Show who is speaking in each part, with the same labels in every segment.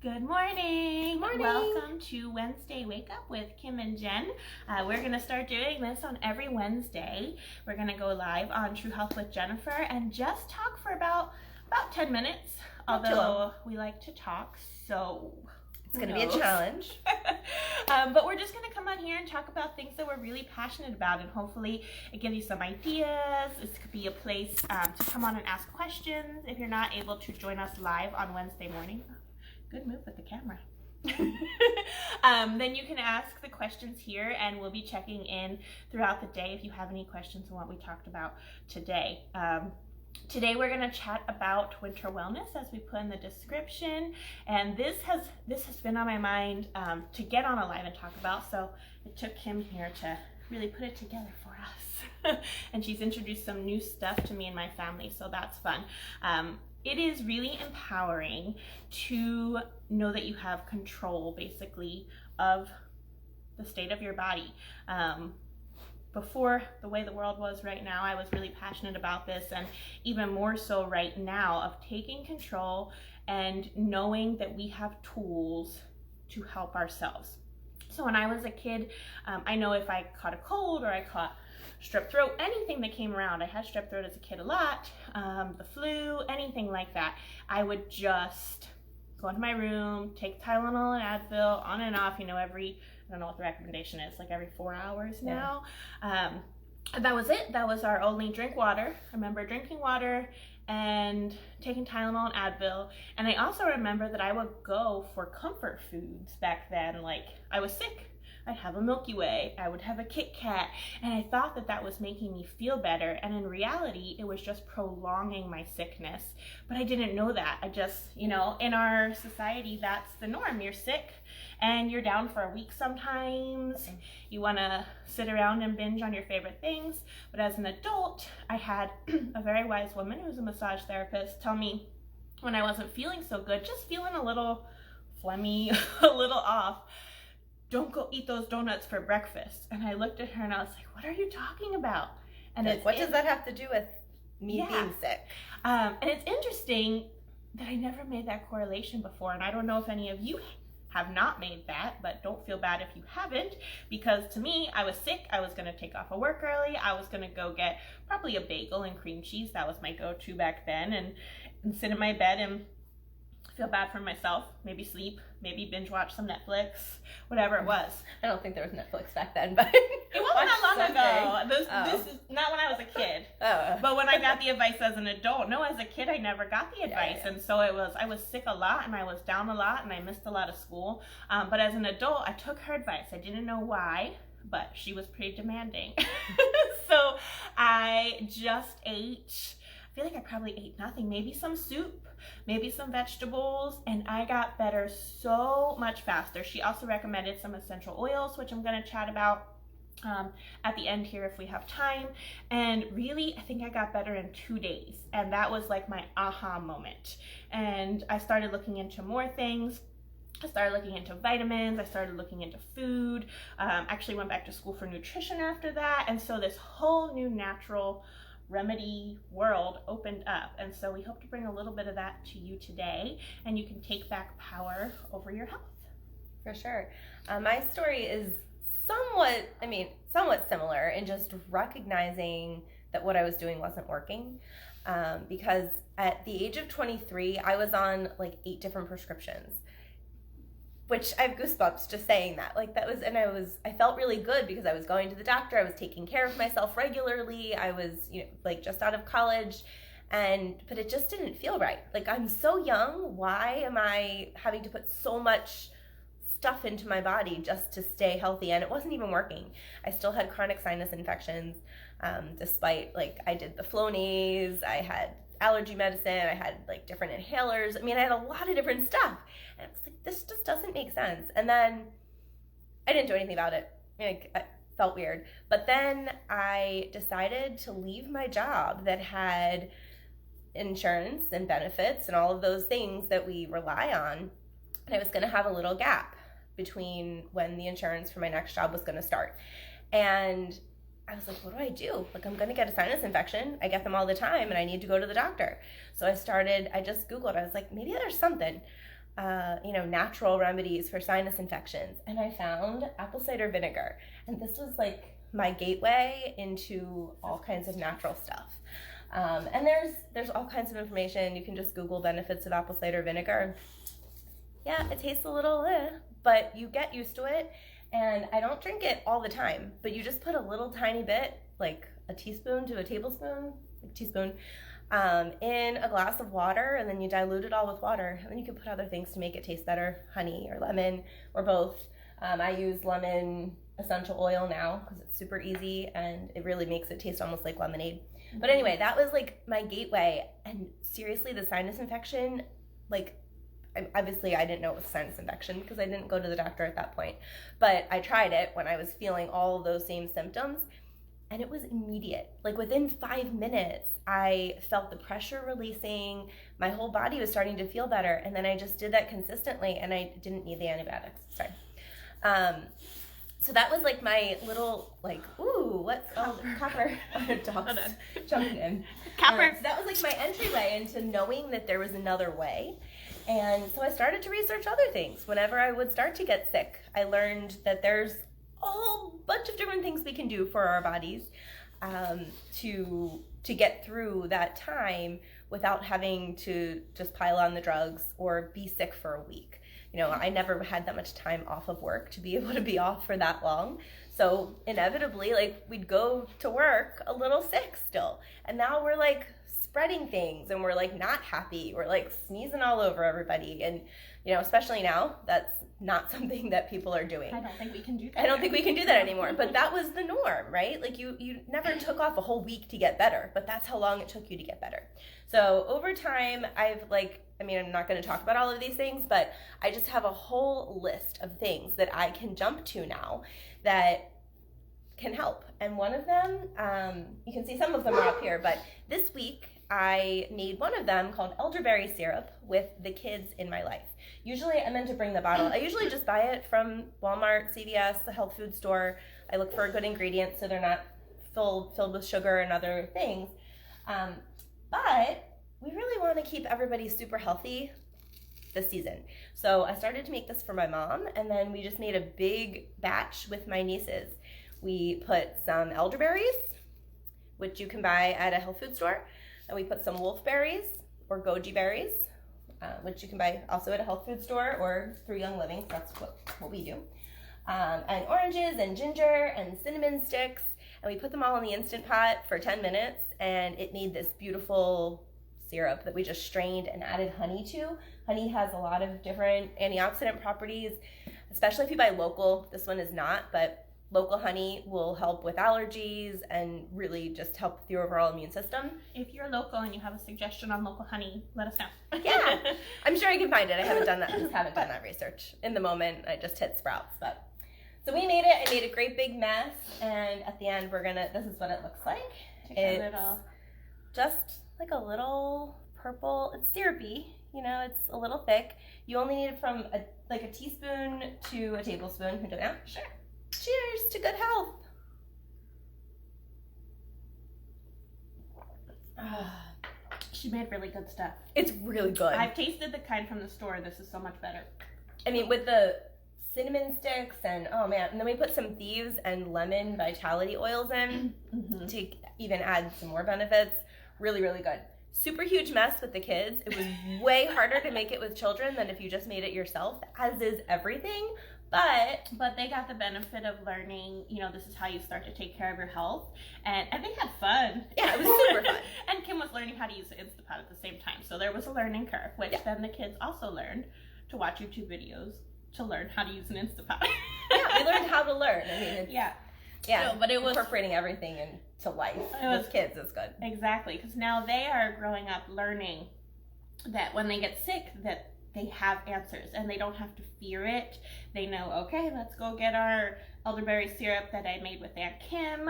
Speaker 1: Good morning.
Speaker 2: Morning.
Speaker 1: Welcome to Wednesday Wake Up with Kim and Jen. We're going to start doing this on every Wednesday. We're going to go live on True Health with Jennifer and just talk for about 10 minutes. Although we like to talk, so
Speaker 2: it's going to be a challenge.
Speaker 1: But we're just going to come on here and talk about things that we're really passionate about, and hopefully it gives you some ideas. This could be a place to come on and ask questions if you're not able to join us live on Wednesday morning. Good move with the camera. Then you can ask the questions here, and we'll be checking in throughout the day if you have any questions on what we talked about today. Today we're going to chat about winter wellness, as we put in the description, and this has been on my mind to get on a live and talk about, so it took Kim here to really put it together for us. And she's introduced some new stuff to me and my family, so that's fun. It is really empowering to know that you have control, basically, of the state of your body. Before, the way the world was right now, I was really passionate about this, and even more so right now, of taking control and knowing that we have tools to help ourselves. So when I was a kid, I know if I caught a cold or I caught strep throat, anything that came around, I had strep throat as a kid a lot, the flu, anything like that, I would just go into my room, take Tylenol and Advil on and off, every, I don't know what the recommendation is, like every 4 hours now. That was it. That was our only drink water. I remember drinking water and taking Tylenol and Advil. And I also remember that I would go for comfort foods back then. Like, I was sick, I'd have a Milky Way, I would have a Kit Kat, and I thought that that was making me feel better, and in reality it was just prolonging my sickness. But I didn't know that. I just, in our society, that's the norm. You're sick and you're down for a week sometimes. You want to sit around and binge on your favorite things. But as an adult, I had a very wise woman who's a massage therapist tell me when I wasn't feeling so good, just feeling a little phlegmy, a little off, don't go eat those donuts for breakfast. And I looked at her and I was like, what are you talking about? And
Speaker 2: what does that have to do with me being sick?
Speaker 1: And it's interesting that I never made that correlation before. And I don't know if any of you have not made that, but don't feel bad if you haven't, because to me, I was sick. I was going to take off of work early. I was going to go get probably a bagel and cream cheese. That was my go-to back then. And sit in my bed and feel bad for myself, maybe sleep, maybe binge watch some Netflix, whatever it was.
Speaker 2: I don't think there was Netflix back then, but
Speaker 1: it wasn't that long ago. This is not when I was a kid, but when I got the advice as an adult. No, as a kid, I never got the advice, and so I was sick a lot, and I was down a lot, and I missed a lot of school. But as an adult, I took her advice. I didn't know why, but she was pretty demanding. So I just ate. I feel like I probably ate nothing, maybe some soup, maybe some vegetables, and I got better so much faster. She also recommended some essential oils, which I'm going to chat about at the end here if we have time. And really, I think I got better in 2 days, and that was like my aha moment. And I started looking into more things. I started looking into vitamins, I started looking into food, actually went back to school for nutrition after that, and so this whole new natural remedy world opened up. And so we hope to bring a little bit of that to you today, and you can take back power over your health.
Speaker 2: For sure. My story is somewhat similar in just recognizing that what I was doing wasn't working. Because at the age of 23, I was on like 8 different prescriptions, which I have goosebumps just saying that. I felt really good because I was going to the doctor, I was taking care of myself regularly, I was, just out of college, but it just didn't feel right. Like, I'm so young, why am I having to put so much stuff into my body just to stay healthy? And it wasn't even working. I still had chronic sinus infections, despite, I did the Flonase, I had allergy medicine, I had different inhalers. I had a lot of different stuff, and it was like, this just doesn't make sense. And then I didn't do anything about it. I felt weird, but then I decided to leave my job that had insurance and benefits and all of those things that we rely on, and I was going to have a little gap between when the insurance for my next job was going to start. And I was like, what do I do? I'm going to get a sinus infection. I get them all the time, and I need to go to the doctor. So I just Googled. I was like, maybe there's something. natural remedies for sinus infections. And I found apple cider vinegar. And this was like my gateway into all kinds of natural stuff. And there's all kinds of information. You can just Google benefits of apple cider vinegar. Yeah, it tastes a little, but you get used to it. And I don't drink it all the time, but you just put a little tiny bit, like a teaspoon to a tablespoon, in a glass of water, and then you dilute it all with water. And then you can put other things to make it taste better, honey or lemon or both. I use lemon essential oil now because it's super easy and it really makes it taste almost like lemonade. Mm-hmm. But anyway, that was like my gateway. And seriously, the sinus infection, like, obviously I didn't know it was a sinus infection because I didn't go to the doctor at that point. But I tried it when I was feeling all of those same symptoms. And it was immediate. Like within 5 minutes, I felt the pressure releasing. My whole body was starting to feel better. And then I just did that consistently and I didn't need the antibiotics. Sorry. So that was like my little, like, ooh, what's copper? Dogs jumped in.
Speaker 1: Copper.
Speaker 2: So that was like my entryway into knowing that there was another way. And so I started to research other things. Whenever I would start to get sick, I learned that there's a whole bunch of different things we can do for our bodies to get through that time without having to just pile on the drugs or be sick for a week. I never had that much time off of work to be able to be off for that long. So inevitably, like, we'd go to work a little sick still. And now we're like spreading things and we're like not happy. We're like sneezing all over everybody. And, especially now, that's not something that people are doing.
Speaker 1: I don't think we can do that.
Speaker 2: I don't think we can do that anymore. But that was the norm, right? Like you never took off a whole week to get better, but that's how long it took you to get better. So over time, I'm not going to talk about all of these things, but I just have a whole list of things that I can jump to now that can help. And one of them, you can see some of them are up here, but this week I made one of them called elderberry syrup with the kids in my life. Usually I meant to bring the bottle. I usually just buy it from Walmart, CVS, the health food store. I look for good ingredients so they're not filled with sugar and other things. But we really want to keep everybody super healthy this season. So I started to make this for my mom, and then we just made a big batch with my nieces. We put some elderberries, which you can buy at a health food store, and we put some wolfberries or goji berries, which you can buy also at a health food store or through Young Living. That's what we do. And oranges and ginger and cinnamon sticks, and we put them all in the Instant Pot for 10 minutes, and it made this beautiful syrup that we just strained and added honey to. Honey has a lot of different antioxidant properties, especially if you buy local. This one is not, but local honey will help with allergies and really just help with your overall immune system.
Speaker 1: If you're local and you have a suggestion on local honey, let us know.
Speaker 2: Yeah, I'm sure I can find it. I haven't done that research. In the moment, I just hit Sprouts. But so we made it. I made a great big mess, and at the end, this is what it looks like. It's just like a little purple. It's syrupy. It's a little thick. You only need it from a teaspoon to a tablespoon. Can we do it now?
Speaker 1: Sure.
Speaker 2: Cheers to good health.
Speaker 1: She made really good stuff.
Speaker 2: It's really good.
Speaker 1: I've tasted the kind from the store. This is so much better.
Speaker 2: I mean, with the cinnamon sticks and and then we put some thieves and lemon vitality oils in to even add some more benefits. Really, really good. Super huge mess with the kids. It was way harder to make it with children than if you just made it yourself, as is everything.
Speaker 1: But they got the benefit of learning, this is how you start to take care of your health. And they had fun.
Speaker 2: Yeah, it was super fun.
Speaker 1: And Kim was learning how to use the Instant Pot at the same time. So there was a learning curve, which then the kids also learned to watch YouTube videos to learn how to use an Instant Pot.
Speaker 2: Yeah, we learned how to learn. I mean,
Speaker 1: yeah,
Speaker 2: no, but it was incorporating everything into life with kids is good.
Speaker 1: Exactly, because now they are growing up learning that when they get sick, that they have answers and they don't have to fear it. They know, okay, let's go get our elderberry syrup that I made with Aunt Kim.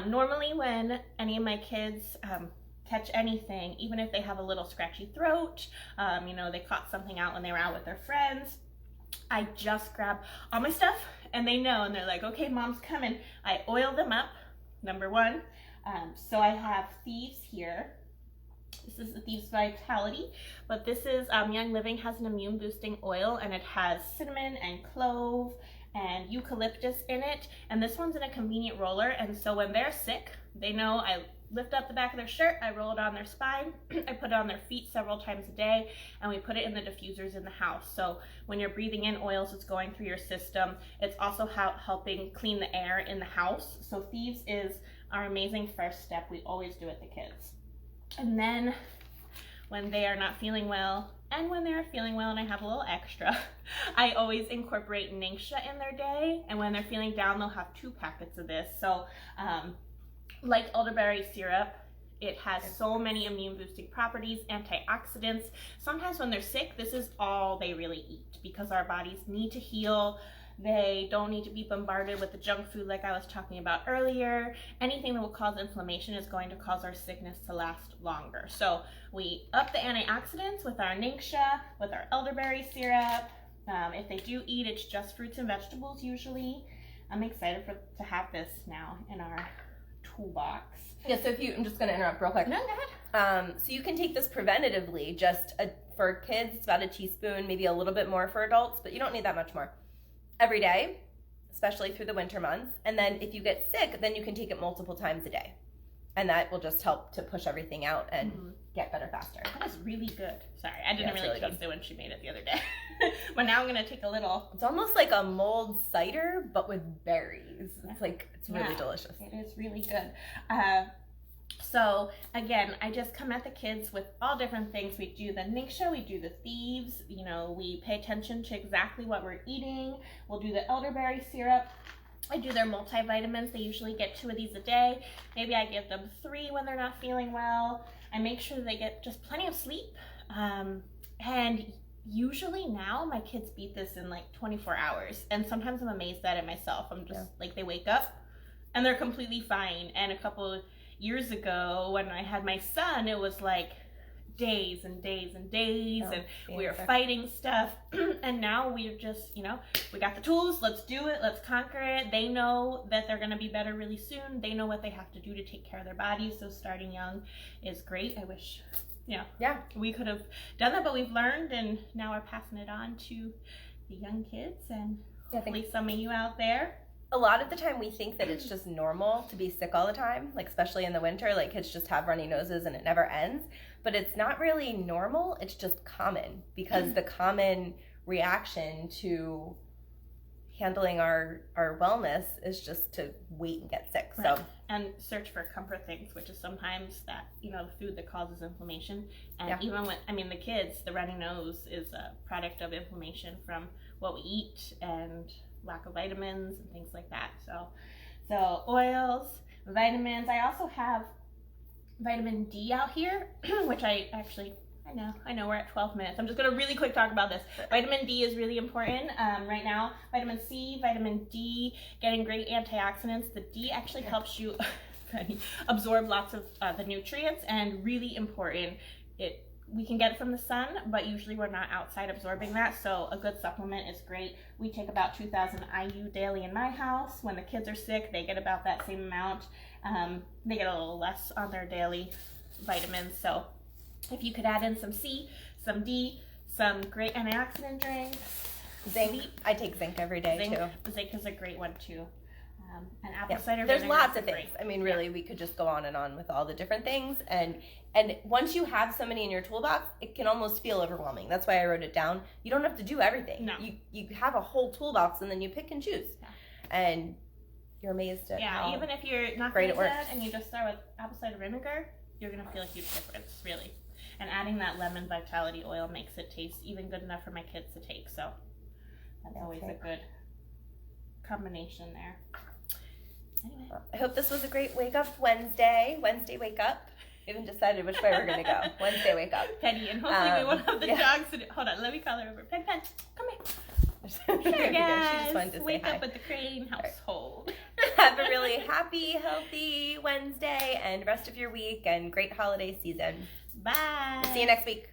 Speaker 1: Normally when any of my kids catch anything, even if they have a little scratchy throat, they caught something out when they were out with their friends, I just grab all my stuff and they know, and they're like, okay, mom's coming. I oil them up, number one. So I have thieves here. This is the Thieves Vitality, but this is Young Living has an immune boosting oil, and it has cinnamon and clove and eucalyptus in it, and this one's in a convenient roller, and so when they're sick, they know I lift up the back of their shirt, I roll it on their spine, I put it on their feet several times a day, and we put it in the diffusers in the house. So when you're breathing in oils, it's going through your system. It's also helping clean the air in the house. So Thieves is our amazing first step. We always do it the kids. And then when they are not feeling well, and when they're feeling well and I have a little extra, I always incorporate Ningxia in their day. And when they're feeling down, they'll have 2 packets of this. So like elderberry syrup, it has so many immune boosting properties, antioxidants. Sometimes when they're sick, this is all they really eat because our bodies need to heal. They don't need to be bombarded with the junk food like I was talking about earlier. Anything that will cause inflammation is going to cause our sickness to last longer. So we up the antioxidants with our Ningxia, with our elderberry syrup. If they do eat, it's just fruits and vegetables usually. I'm excited to have this now in our toolbox.
Speaker 2: Yeah, so I'm just going to interrupt real quick.
Speaker 1: No, go ahead.
Speaker 2: So you can take this preventatively, for kids, it's about a teaspoon, maybe a little bit more for adults, but you don't need that much more. Every day, especially through the winter months. And then if you get sick, then you can take it multiple times a day. And that will just help to push everything out and get better faster.
Speaker 1: That is really good. Sorry, I didn't really taste it when she made it the other day. But now I'm going to take a little.
Speaker 2: It's almost like a mulled cider, but with berries. It's really delicious.
Speaker 1: It is really good. So again, I just come at the kids with all different things. We do the Ningxia, we do the Thieves, we pay attention to exactly what we're eating. We'll do the elderberry syrup. I do their multivitamins. They usually get 2 of these a day. Maybe I give them 3 when they're not feeling well. I make sure they get just plenty of sleep. And usually now my kids beat this in like 24 hours. And sometimes I'm amazed at it myself. I'm just like, they wake up and they're completely fine. And a couple years ago when I had my son, it was like days and days and days, and we were fighting stuff. And now we're just, we got the tools, let's do it, let's conquer it. They know that they're going to be better really soon. They know what they have to do to take care of their bodies. So starting young is great. I wish, we could have done that, but we've learned, and now we're passing it on to the young kids, and hopefully some of you out there.
Speaker 2: A lot of the time we think that it's just normal to be sick all the time, like especially in the winter, like kids just have runny noses and it never ends. But it's not really normal, it's just common, because the common reaction to handling our wellness is just to wait and get sick.
Speaker 1: Right. So and search for comfort things, which is sometimes that, the food that causes inflammation. And even when, the kids, the runny nose is a product of inflammation from what we eat and lack of vitamins and things like that. So oils, vitamins. I also have vitamin D out here, which I know we're at 12 minutes. I'm just going to really quick talk about this. Vitamin D is really important right now. Vitamin C, vitamin D, getting great antioxidants. The D actually helps you absorb lots of the nutrients, and really important. We can get it from the sun, but usually we're not outside absorbing that, so a good supplement is great. We take about 2,000 IU daily in my house. When the kids are sick, they get about that same amount. They get a little less on their daily vitamins, so if you could add in some C, some D, some great antioxidant drinks.
Speaker 2: Zinc. I take zinc every day too.
Speaker 1: Zinc is a great one too. And apple cider
Speaker 2: There's
Speaker 1: vinegar
Speaker 2: lots
Speaker 1: is
Speaker 2: of things.
Speaker 1: great.
Speaker 2: Really, we could just go on and on with all the different things. And once you have so many in your toolbox, it can almost feel overwhelming. That's why I wrote it down. You don't have to do everything.
Speaker 1: No.
Speaker 2: You have a whole toolbox, and then you pick and choose. Yeah. And you're amazed at how
Speaker 1: even if you're not
Speaker 2: great
Speaker 1: feeling
Speaker 2: it works.
Speaker 1: good and you just start with apple cider vinegar, you're going to feel a huge difference, really. And adding that lemon vitality oil makes it taste even good enough for my kids to take. So that's always a good combination there. Anyway.
Speaker 2: I hope this was a great Wake Up Wednesday wake up. We haven't decided which way we're going to go. Wednesday wake up.
Speaker 1: Penny, and hopefully we won't have the dogs. Hold on, let me call her over. Pen, come here. Sure, guys.
Speaker 2: She just wanted to
Speaker 1: Wake
Speaker 2: say
Speaker 1: up with the Crain household.
Speaker 2: Have a really happy, healthy Wednesday and rest of your week, and great holiday season.
Speaker 1: Bye.
Speaker 2: See you next week.